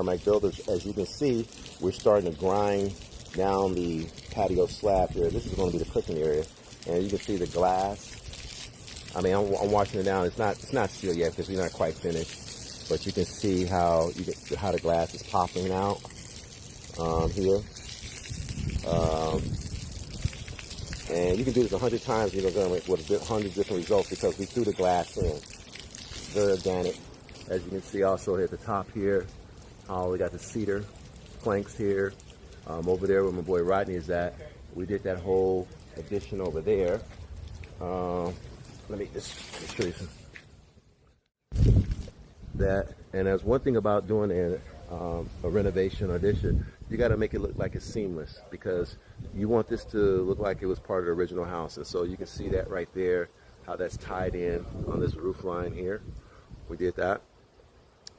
Darmac Builders. As you can see, we're starting to grind down the patio slab here. This is going to be the cooking area, and you can see the glass. I mean, I'm washing it down. It's not sealed yet because we're not quite finished, but you can see how the glass is popping out here. And you can do this 100 times. You're going to get 100 different results because we threw the glass in. Very organic. As you can see also at the top here, we got the cedar planks here. Over there where my boy Rodney is at, we did that whole addition over there. Let me just show you that. And there's one thing about doing a renovation or addition, you got to make it look like it's seamless, because you want this to look like it was part of the original house. And so you can see that right there, how that's tied in on this roof line here. We did that.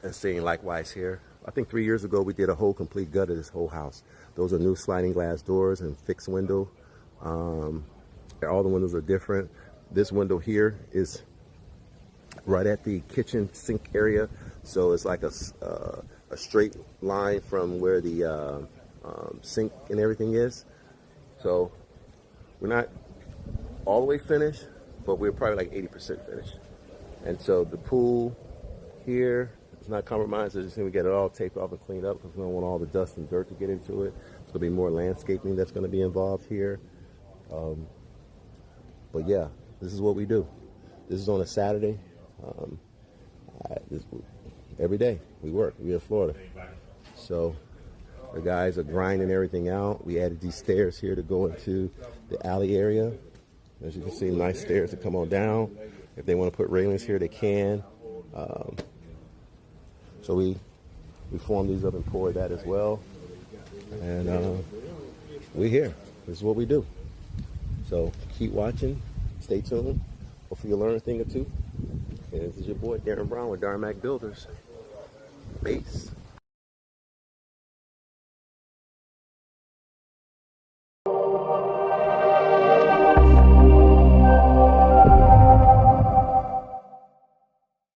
And seeing likewise here. I think 3 years ago we did a whole complete gut of this whole house. Those are new sliding glass doors and fixed window. All the windows are different. This window here is right at the kitchen sink area, so it's like a straight line from where the sink and everything is. So we're not all the way finished, but we're probably like 80% finished. And so the pool here, it's not compromised. As you see, we get it all taped off and cleaned up because we don't want all the dust and dirt to get into it. It's going to be more landscaping that's going to be involved here. But yeah, this is what we do. This is on a Saturday. Every day we work. We're in Florida. So the guys are grinding everything out. We added these stairs here to go into the alley area. As you can see, nice stairs to come on down. If they want to put railings here, they can. So we formed these up and poured that as well. And we're here. This is what we do. So keep watching. Stay tuned. Hopefully you'll learn a thing or two. And this is your boy Darren Brown with Darmac Builders. Peace.